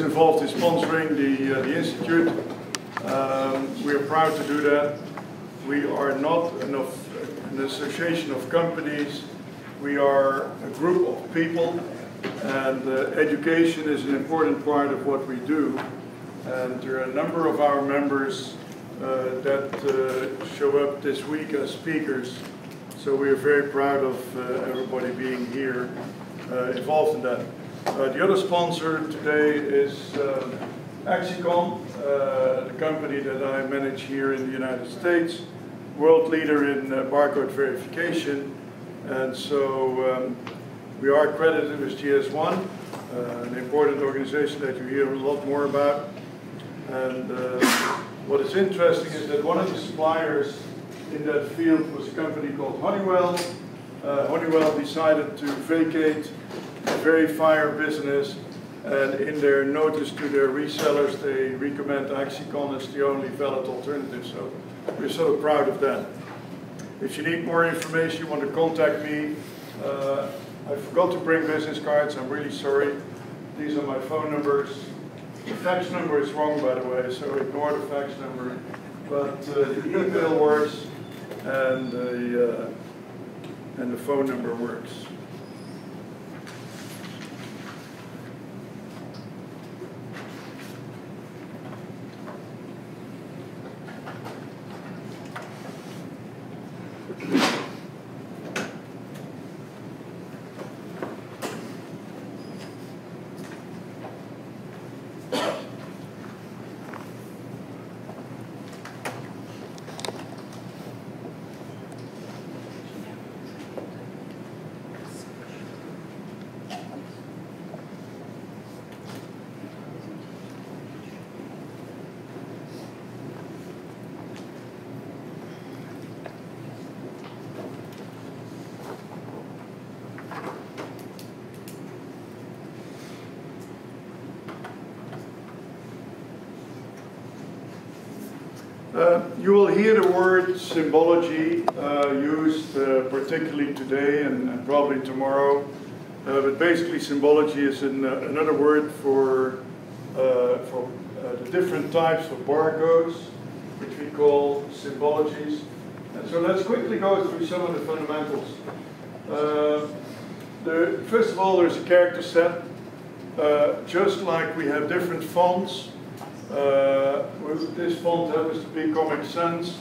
involved in sponsoring the Institute. We are proud to do that. We are not an association of companies. We are a group of people, and education is an important part of what we do. And there are a number of our members that show up this week as speakers. So we are very proud of everybody being here involved in that. The other sponsor today is Axicon, the company that I manage here in the United States, world leader in barcode verification. And so we are accredited with GS1, an important organization that you hear a lot more about. And what is interesting is that one of the suppliers in that field was a company called Honeywell. Honeywell decided to vacate the verifier business, and in their notice to their resellers they recommend Axicon as the only valid alternative. So we're sort of proud of that. If you need more information, you want to contact me. I forgot to bring business cards, I'm really sorry. These are my phone numbers. The fax number is wrong, by the way, so ignore the fax number. But the email works, and the phone number works. You will hear the word symbology used particularly today and probably tomorrow, but basically symbology is another word for the different types of barcodes, which we call symbologies. And so let's quickly go through some of the fundamentals. First of all, there's a character set. Just like we have different fonts, this font happens to be Comic Sans,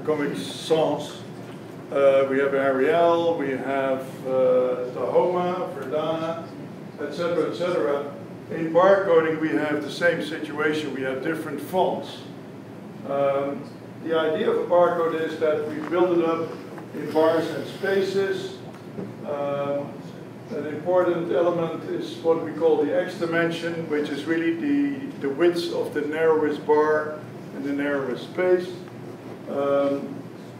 Comic Sans. We have Arial, we have Tahoma, Verdana, etc., etc. In barcoding, we have the same situation. We have different fonts. The idea of a barcode is that we build it up in bars and spaces. An important element is what we call the X dimension, which is really the width of the narrowest bar in the narrowest space.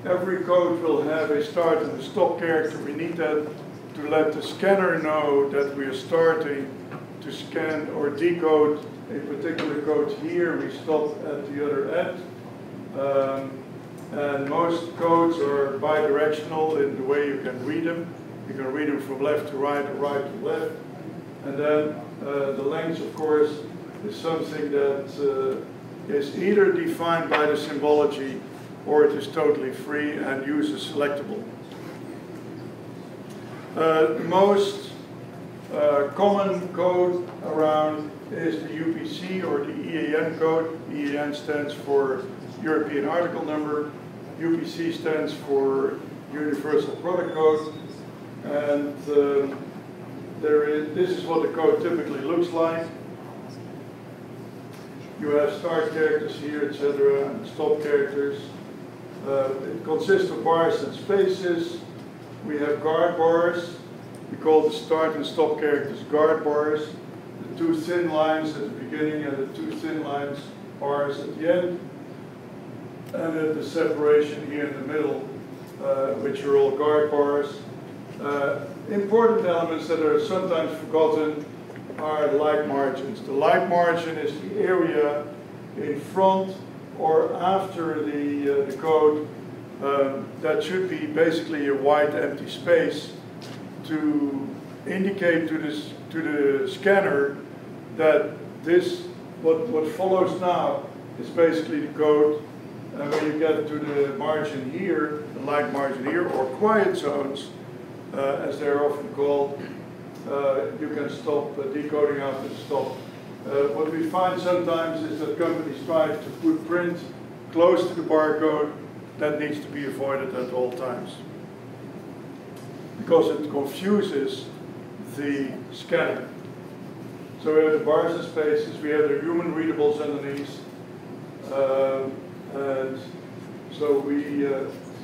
Every code will have a start and a stop character. We need that to let the scanner know that we are starting to scan or decode a particular code here. We stop at the other end. And most codes are bidirectional in the way you can read them. You can read them from left to right or right to left. And then the length, of course, is something that is either defined by the symbology or it is totally free and user selectable. The most common code around is the UPC or the EAN code. EAN stands for European Article Number. UPC stands for Universal Product Code. And this is what the code typically looks like. You have start characters here, etc., and stop characters. It consists of bars and spaces. We have guard bars. We call the start and stop characters guard bars. The two thin lines at the beginning and the two thin lines bars at the end. And then the separation here in the middle, which are all guard bars. Important elements that are sometimes forgotten are light margins. The light margin is the area in front or after the code that should be basically a white empty space to indicate to this to the scanner that this, what follows now is basically the code, and when you get to the margin here, the light margin here, or quiet zones, as they're often called, you can stop decoding after the stop. What we find sometimes is that companies try to put print close to the barcode. That needs to be avoided at all times, because it confuses the scanner. So we have the bars and spaces, we have the human readables underneath, and so we,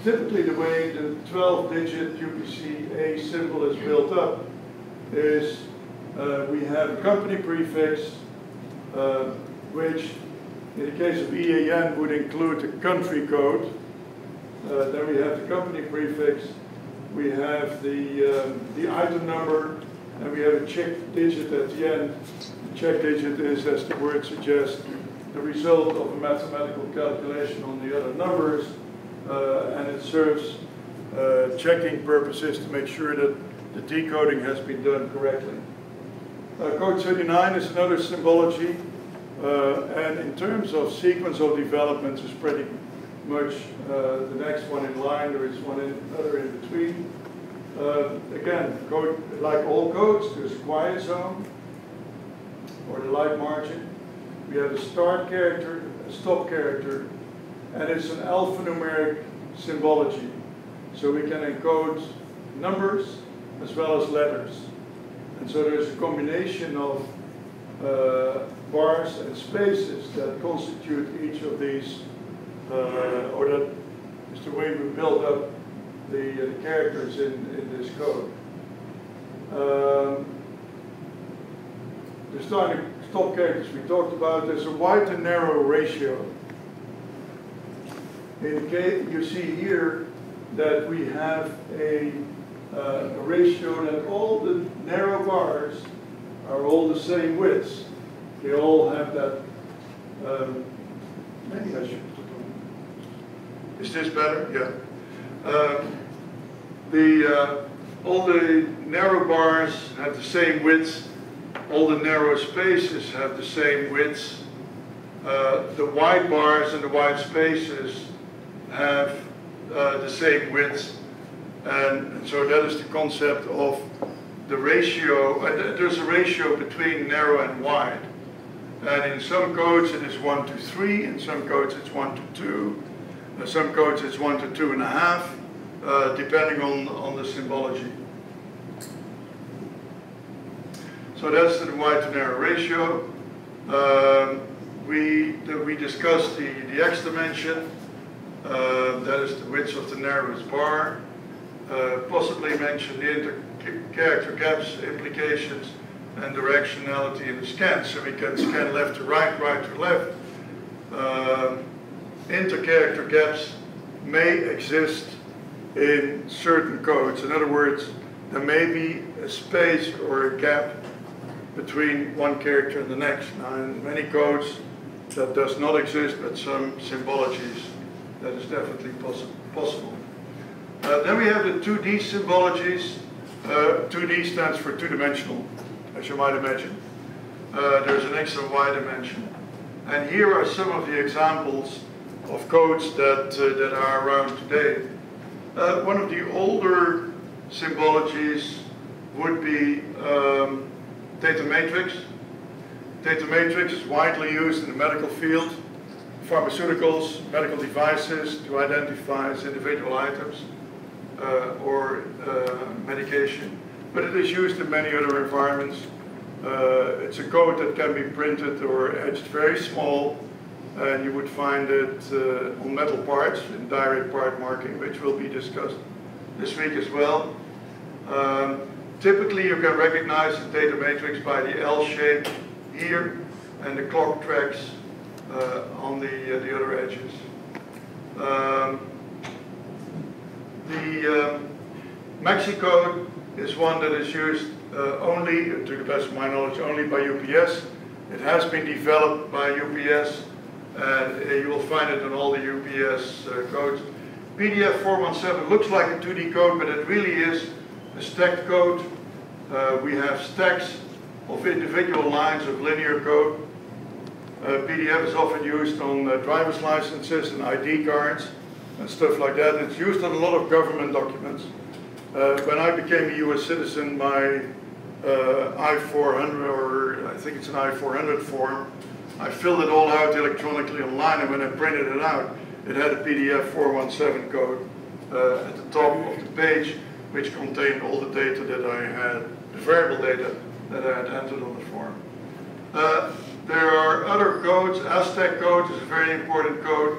typically the way the 12-digit UPC-A symbol is built up is we have a company prefix, which in the case of EAN would include the country code. Then we have the company prefix, we have the item number, and we have a check digit at the end. The check digit is, as the word suggests, the result of a mathematical calculation on the other numbers, and it serves checking purposes to make sure that the decoding has been done correctly. Code 39 is another symbology, and in terms of sequence of developments is pretty much the next one in line. There is one other in between. Again, code, like all codes, there's a quiet zone, or the light margin. We have a start character, a stop character, and it's an alphanumeric symbology. So we can encode numbers as well as letters. And so there's a combination of bars and spaces that constitute each of these, or that is the way we build up the characters in this code. The stop characters we talked about, there's a wide and narrow ratio. In the case, you see here that we have a ratio that all the narrow bars are all the same widths. They all have that. Maybe I should put on. Is this better? Yeah. All the narrow bars have the same widths. All the narrow spaces have the same widths. The wide bars and the wide spaces have the same widths. And so that is the concept of the ratio. There's a ratio between narrow and wide. And in some codes it is 1:3, in some codes it's 1:2, in some codes it's 1 to 2.5, depending on the symbology. So that's the wide to narrow ratio. We discussed the X dimension. That is the width of the narrowest bar. Possibly mention the inter-character gaps implications and directionality in the scan. So we can scan left to right, right to left. Inter-character gaps may exist in certain codes. In other words, there may be a space or a gap between one character and the next. Now, in many codes that does not exist, but some symbologies that is definitely possible. Then we have the 2D symbologies. 2D stands for two-dimensional, as you might imagine. There's an X and Y dimension. And here are some of the examples of codes that are around today. One of the older symbologies would be data matrix. Data matrix is widely used in the medical field, pharmaceuticals, medical devices, to identify as individual items or medication. But it is used in many other environments. It's a code that can be printed or etched very small, and you would find it on metal parts in direct part marking, which will be discussed this week as well. Typically you can recognize the data matrix by the L shape here and the clock tracks on the other edges. The Maxi code is one that is used only, to the best of my knowledge, only by UPS. It has been developed by UPS, and you will find it in all the UPS codes. PDF 417 looks like a 2D code, but it really is a stacked code. We have stacks of individual lines of linear code. PDF is often used on driver's licenses and ID cards and stuff like that. It's used on a lot of government documents. When I became a US citizen, my I-400, or I think it's an I-400 form, I filled it all out electronically online, and when I printed it out, it had a PDF 417 code at the top of the page, which contained all the data that I had, the variable data that I had entered on the form. There are other codes. AIDCTI code is a very important code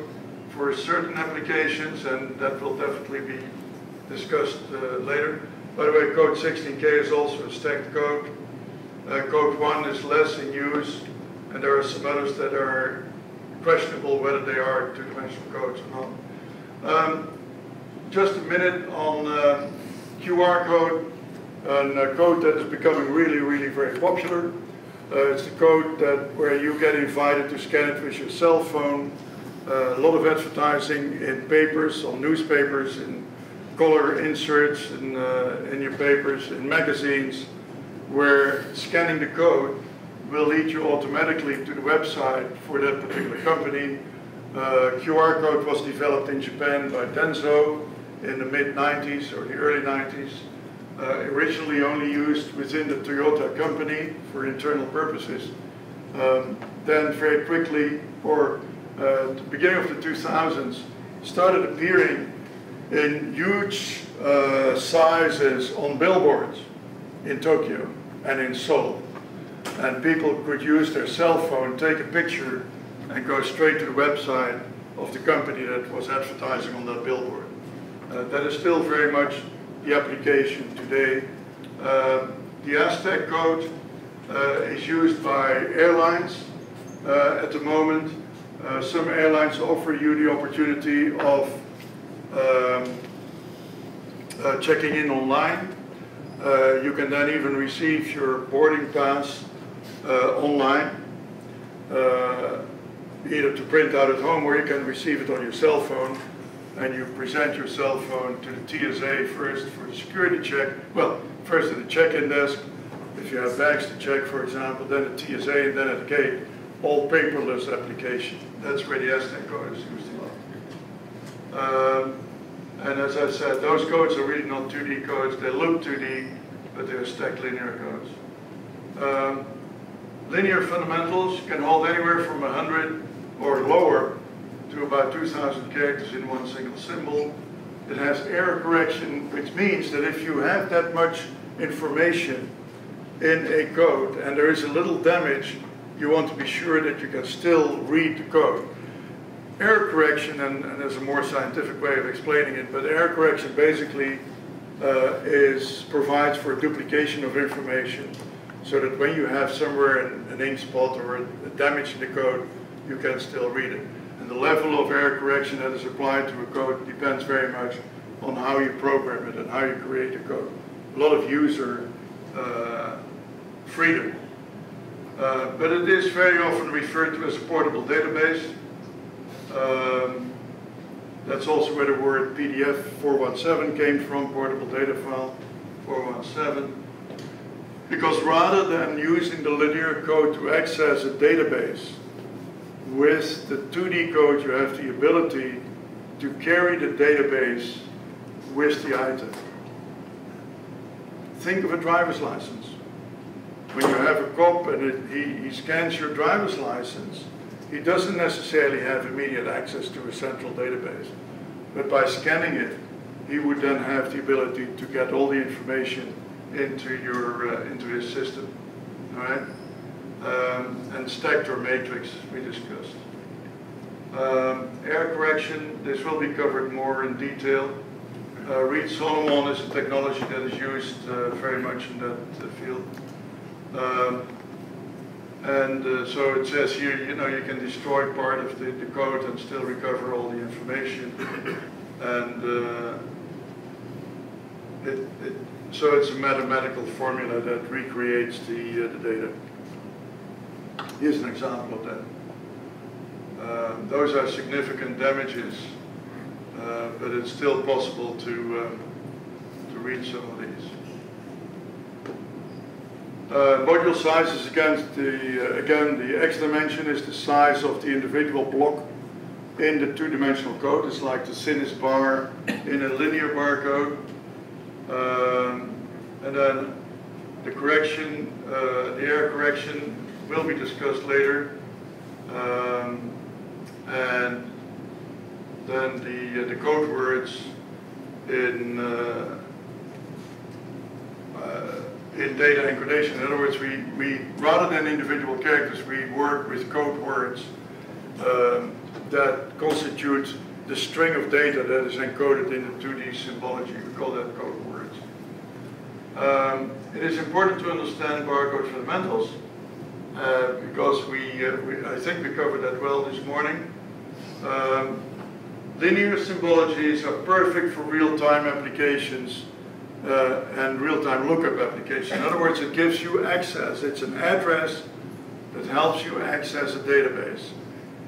for certain applications, and that will definitely be discussed later. By the way, code 16K is also a stacked code. Code 1 is less in use, and there are some others that are questionable whether they are two-dimensional codes or not. Just a minute on QR code, a code that is becoming really, really very popular. It's the code where you get invited to scan it with your cell phone. A lot of advertising in papers, on newspapers, in color inserts in your papers, in magazines, where scanning the code will lead you automatically to the website for that particular company. QR code was developed in Japan by Denso in the mid-90s or the early 90s. Originally only used within the Toyota company for internal purposes. Then very quickly, or the beginning of the 2000s, started appearing in huge sizes on billboards in Tokyo and in Seoul. And people could use their cell phone, take a picture, and go straight to the website of the company that was advertising on that billboard. That is still very much the application today. The AIDCTI code is used by airlines at the moment. Some airlines offer you the opportunity of checking in online. You can then even receive your boarding pass online, either to print out at home or you can receive it on your cell phone, and you present your cell phone to the TSA first for the security check. Well, first at the check-in desk, if you have bags to check, for example, then at TSA, and then at the gate, all paperless application. That's where the AIDCTI code is used a lot. And as I said, those codes are really not 2D codes. They look 2D, but they're stacked linear codes. Linear fundamentals can hold anywhere from 100 or lower to about 2,000 characters in one single symbol. It has error correction, which means that if you have that much information in a code and there is a little damage, you want to be sure that you can still read the code. Error correction, and there's a more scientific way of explaining it, but error correction basically provides for duplication of information, so that when you have somewhere an ink spot or a damage in the code, you can still read it. And the level of error correction that is applied to a code depends very much on how you program it and how you create the code. A lot of user freedom. But it is very often referred to as a portable database. That's also where the word PDF 417 came from, portable data file 417. Because rather than using the linear code to access a database, with the 2D code you have the ability to carry the database with the item. Think of a driver's license. When you have a cop and he scans your driver's license, he doesn't necessarily have immediate access to a central database. But by scanning it, he would then have the ability to get all the information into his system. All right? And stacked or matrix, we discussed. Error correction, this will be covered more in detail. Reed-Solomon is a technology that is used very much in that field. So it says here, you can destroy part of the code and still recover all the information. And so it's a mathematical formula that recreates the data. Here's an example of that. Those are significant damages, but it's still possible to read some of these. Module size is again the X dimension is the size of the individual block in the two-dimensional code. It's like the thinnest bar in a linear barcode. And then the correction, the error correction will be discussed later. And then the code words in data encodation. In other words, we rather than individual characters, we work with code words that constitute the string of data that is encoded in the 2D symbology. We call that code words. It is important to understand barcode fundamentals because I think we covered that well this morning. Linear symbologies are perfect for real-time applications and real-time lookup applications. In other words, it gives you access. It's an address that helps you access a database.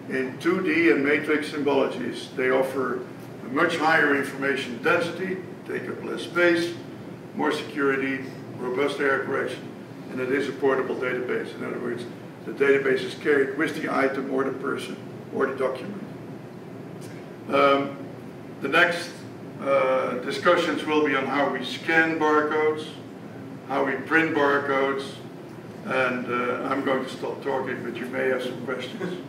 In 2D and matrix symbologies, they offer a much higher information density, take up less space, more security, robust error correction, and it is a portable database. In other words, the database is carried with the item or the person or the document. The next discussions will be on how we scan barcodes, how we print barcodes, and I'm going to stop talking, but you may have some questions.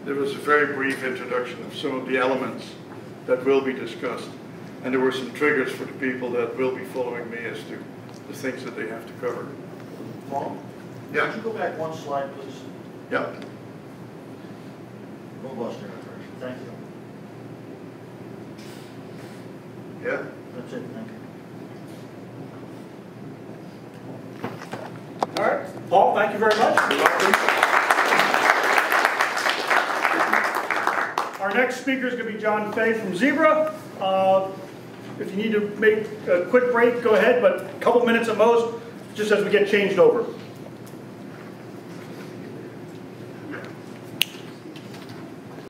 There was a very brief introduction of some of the elements that will be discussed, and there were some triggers for the people that will be following me as to the things that they have to cover. Paul? Yeah. Could you go back one slide, please? Yeah. Robust error correction. Thank you. Yeah. That's it. Thank you. All right. Paul, thank you very much. Our next speaker is going to be John Fay from Zebra. If you need to make a quick break, go ahead, but a couple minutes at most, just as we get changed over.